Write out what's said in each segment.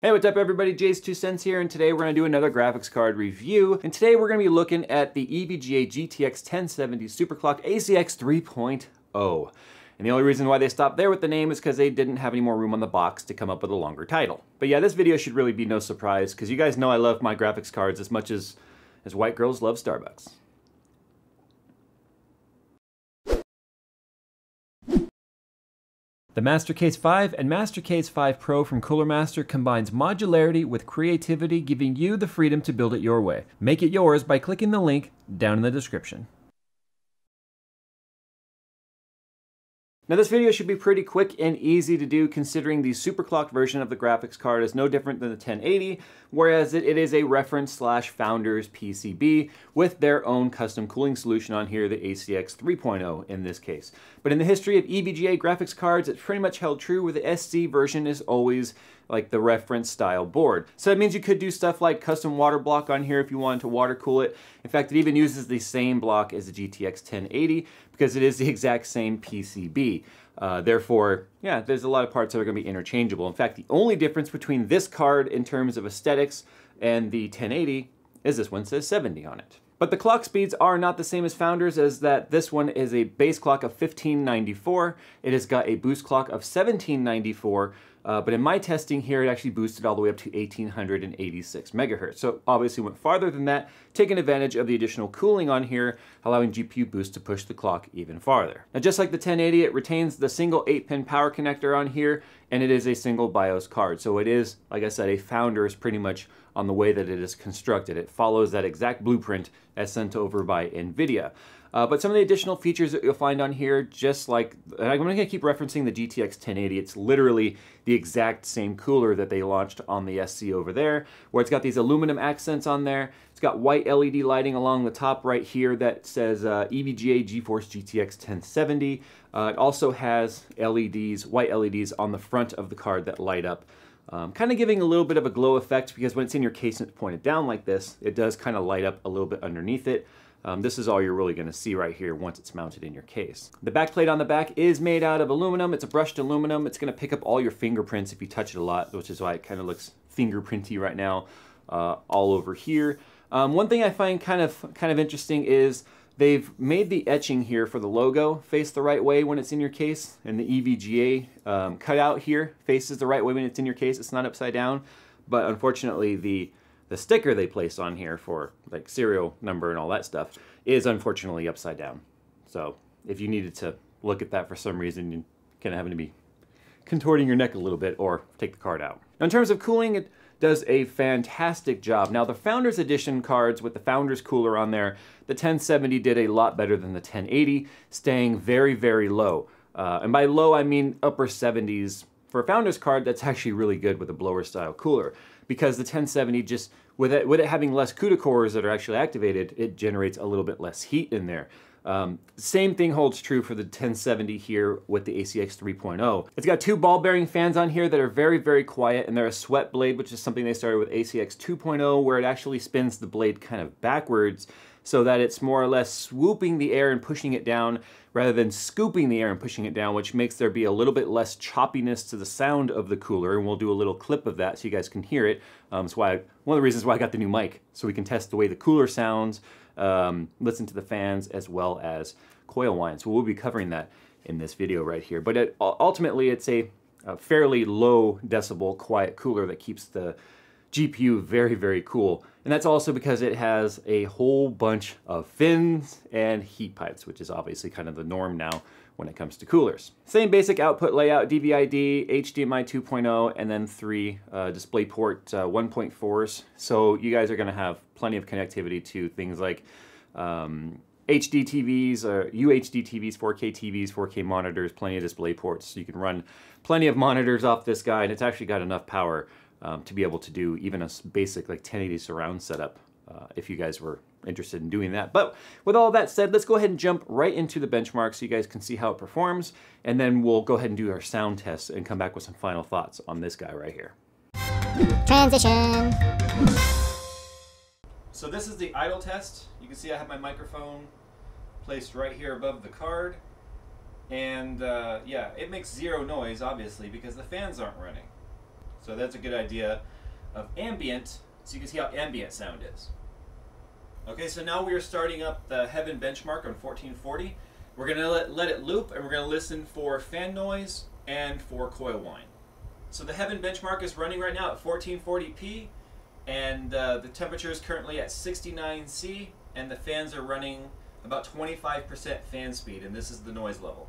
Hey, what's up everybody? JayzTwoCents here, and today we're going to do another graphics card review. And today we're going to be looking at the EVGA GTX1070 Superclock ACX 3.0. And the only reason why they stopped there with the name is because they didn't have any more room on the box to come up with a longer title. But yeah, this video should really be no surprise, because you guys know I love my graphics cards as much as white girls love Starbucks. The Mastercase 5 and Mastercase 5 Pro from Cooler Master combines modularity with creativity, giving you the freedom to build it your way. Make it yours by clicking the link down in the description. Now this video should be pretty quick and easy to do, considering the superclocked version of the graphics card is no different than the 1080, whereas it is a reference/founders PCB with their own custom cooling solution on here, the ACX 3.0 in this case. But in the history of EVGA graphics cards, it's pretty much held true, where the SC version is always like the reference style board. So that means you could do stuff like custom water block on here if you wanted to water cool it. In fact, it even uses the same block as the GTX 1080 because it is the exact same PCB. Therefore, yeah, there's a lot of parts that are going to be interchangeable. In fact, the only difference between this card in terms of aesthetics and the 1080 is this one says 70 on it. But the clock speeds are not the same as Founders, as that this one is a base clock of 1594. It has got a boost clock of 1794, but in my testing here, it actually boosted all the way up to 1886 megahertz. So obviously went farther than that, taking advantage of the additional cooling on here, allowing GPU boost to push the clock even farther. Now, just like the 1080, it retains the single 8-pin power connector on here, and it is a single BIOS card. So it is, like I said, a Founders pretty much on the way that it is constructed. It follows that exact blueprint as sent over by NVIDIA. But some of the additional features that you'll find on here, just like, I'm going to keep referencing the GTX 1080, it's literally the exact same cooler that they launched on the SC over there, where it's got these aluminum accents on there. It's got white LED lighting along the top right here that says EVGA GeForce GTX 1070. It also has LEDs, white LEDs on the front of the card that light up. Kind of giving a little bit of a glow effect, because when it's in your case and it's pointed down like this, it does kind of light up a little bit underneath it. This is all you're really going to see right here once it's mounted in your case. The back plate on the back is made out of aluminum. It's a brushed aluminum. It's going to pick up all your fingerprints if you touch it a lot, which is why it kind of looks fingerprinty right now all over here. One thing I find kind of interesting is they've made the etching here for the logo face the right way when it's in your case, and the EVGA cutout here faces the right way when it's in your case. It's not upside down, but unfortunately the sticker they place on here for like serial number and all that stuff is unfortunately upside down. So if you needed to look at that for some reason, you're kind of having to be contorting your neck a little bit or take the card out. Now, in terms of cooling, it does a fantastic job. Now, the Founders Edition cards with the Founders cooler on there, the 1070 did a lot better than the 1080, staying very, very low. And by low, I mean upper 70s. For a Founders card, that's actually really good with a blower style cooler, because the 1070 just, with it having less CUDA cores that are actually activated, it generates a little bit less heat in there. Same thing holds true for the 1070 here with the ACX 3.0. It's got two ball bearing fans on here that are very, very quiet, and they're a sweat blade, which is something they started with ACX 2.0, where it actually spins the blade kind of backwards so that it's more or less swooping the air and pushing it down rather than scooping the air and pushing it down, which makes there be a little bit less choppiness to the sound of the cooler, and we'll do a little clip of that so you guys can hear it. That's why one of the reasons why I got the new mic, so we can test the way the cooler sounds, listen to the fans, as well as coil whine. So we'll be covering that in this video right here. But ultimately, it's a fairly low decibel quiet cooler that keeps the GPU very, very cool. And that's also because it has a whole bunch of fins and heat pipes, which is obviously kind of the norm now when it comes to coolers. Same basic output layout, DVI-D, HDMI 2.0, and then 3 DisplayPort 1.4s. So you guys are going to have plenty of connectivity to things like HD TVs, UHD TVs, 4K TVs, 4K monitors, plenty of display ports. So you can run plenty of monitors off this guy, and it's actually got enough power to be able to do even a basic like 1080 surround setup if you guys were interested in doing that. But with all that said, let's go ahead and jump right into the benchmark so you guys can see how it performs, and then we'll go ahead and do our sound test and come back with some final thoughts on this guy right here. Transition. So this is the idle test. You can see I have my microphone placed right here above the card, and yeah, it makes zero noise obviously because the fans aren't running. So that's a good idea. of ambient so you can see how ambient sound is. Okay, so now we are starting up the Heaven benchmark on 1440. We're going to let it loop, and we're going to listen for fan noise and for coil whine. So the Heaven benchmark is running right now at 1440p, and the temperature is currently at 69 C, and the fans are running about 25% fan speed, and this is the noise level.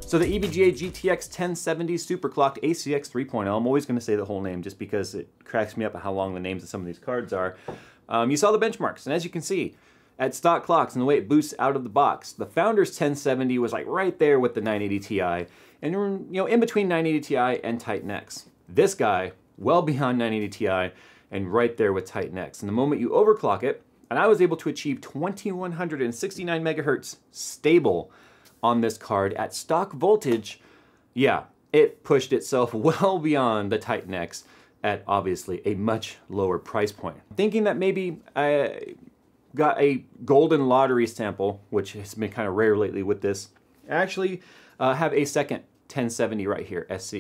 So the EVGA GTX1070 Superclocked ACX 3.0, I'm always going to say the whole name just because it cracks me up at how long the names of some of these cards are. You saw the benchmarks, and as you can see, at stock clocks and the way it boosts out of the box, the Founders 1070 was like right there with the 980 Ti, and in between 980 Ti and Titan X. This guy, well beyond 980 Ti, and right there with Titan X. And the moment you overclock it, and I was able to achieve 2169 megahertz stable on this card at stock voltage, yeah, it pushed itself well beyond the Titan X at obviously a much lower price point. Thinking that maybe I got a golden lottery sample, which has been kind of rare lately with this, I actually have a second 1070 right here, SC.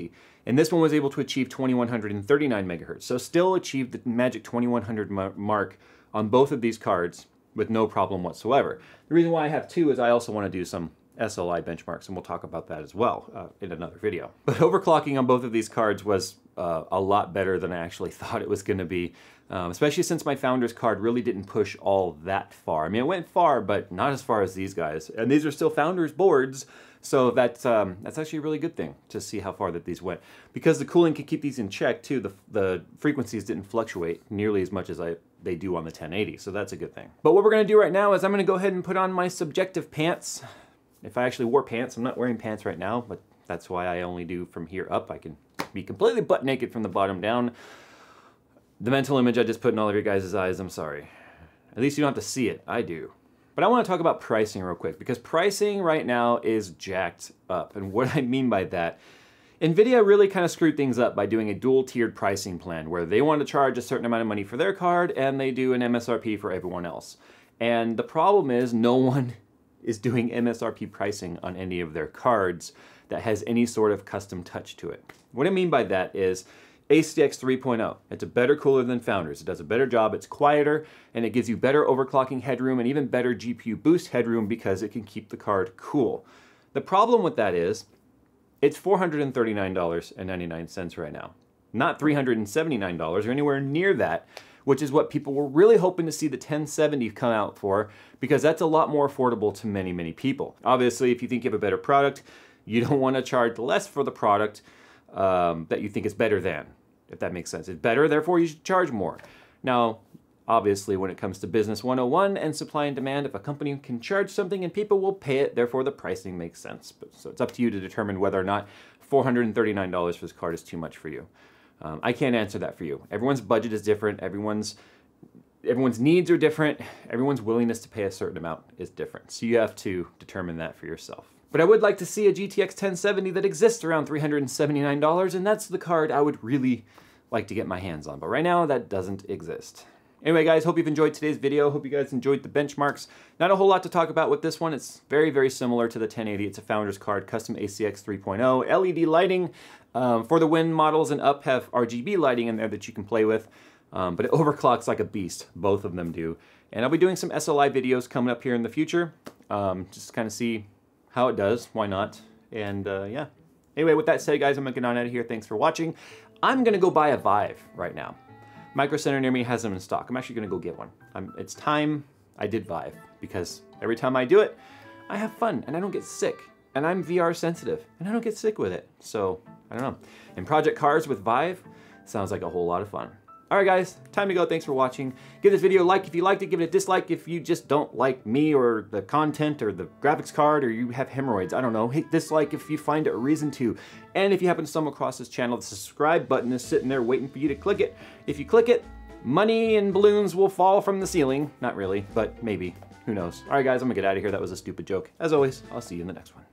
And this one was able to achieve 2139 megahertz. So still achieved the magic 2100 mark on both of these cards with no problem whatsoever. The reason why I have two is I also want to do some SLI benchmarks, and we'll talk about that as well in another video. But overclocking on both of these cards was a lot better than I actually thought it was going to be, especially since my Founders card really didn't push all that far. I mean, it went far, but not as far as these guys. And these are still Founders boards, so that's actually a really good thing to see how far that these went. Because the cooling can keep these in check too, the frequencies didn't fluctuate nearly as much as they do on the 1080, so that's a good thing. But what we're going to do right now is I'm going to go ahead and put on my subjective pants. If I actually wore pants, I'm not wearing pants right now, but that's why I only do from here up. I can be completely butt naked from the bottom down. The mental image I just put in all of your guys' eyes, I'm sorry. At least you don't have to see it, I do. But I want to talk about pricing real quick, because pricing right now is jacked up. And what I mean by that, NVIDIA really kind of screwed things up by doing a dual-tiered pricing plan, where they want to charge a certain amount of money for their card, and they do an MSRP for everyone else. And the problem is no one is doing MSRP pricing on any of their cards that has any sort of custom touch to it. What I mean by that is ACX 3.0. It's a better cooler than Founders. It does a better job, it's quieter, and it gives you better overclocking headroom and even better GPU boost headroom because it can keep the card cool. The problem with that is it's $439.99 right now, not $379 or anywhere near that, which is what people were really hoping to see the 1070 come out for, because that's a lot more affordable to many, many people. Obviously, if you think you have a better product, you don't want to charge less for the product that you think is better than, if that makes sense. It's better, therefore you should charge more. Now, obviously, when it comes to business 101 and supply and demand, if a company can charge something and people will pay it, therefore the pricing makes sense. So it's up to you to determine whether or not $439 for this card is too much for you. I can't answer that for you. Everyone's budget is different. Everyone's needs are different. Everyone's willingness to pay a certain amount is different. So you have to determine that for yourself. But I would like to see a GTX 1070 that exists around $379, and that's the card I would really like to get my hands on. But right now, that doesn't exist. Anyway, guys, hope you've enjoyed today's video. Hope you guys enjoyed the benchmarks. Not a whole lot to talk about with this one. It's very, very similar to the 1080. It's a Founders card, custom ACX 3.0, LED lighting. For the Win models and up have RGB lighting in there that you can play with. But it overclocks like a beast. Both of them do. And I'll be doing some SLI videos coming up here in the future. Just kind of see how it does. Why not? And yeah. Anyway, with that said, guys, I'm gonna get on out of here. Thanks for watching. I'm gonna go buy a Vive right now. Micro Center near me has them in stock. I'm actually gonna go get one. It's time I did Vive, because every time I do it, I have fun and I don't get sick. And I'm VR sensitive and I don't get sick with it. So, I don't know. And Project Cars with Vive sounds like a whole lot of fun. All right, guys, time to go. Thanks for watching. Give this video a like if you liked it. Give it a dislike if you just don't like me or the content or the graphics card or you have hemorrhoids. I don't know. Hit dislike if you find a reason to. And if you happen to stumble across this channel, the subscribe button is sitting there waiting for you to click it. If you click it, money and balloons will fall from the ceiling. Not really, but maybe. Who knows? All right, guys, I'm gonna get out of here. That was a stupid joke. As always, I'll see you in the next one.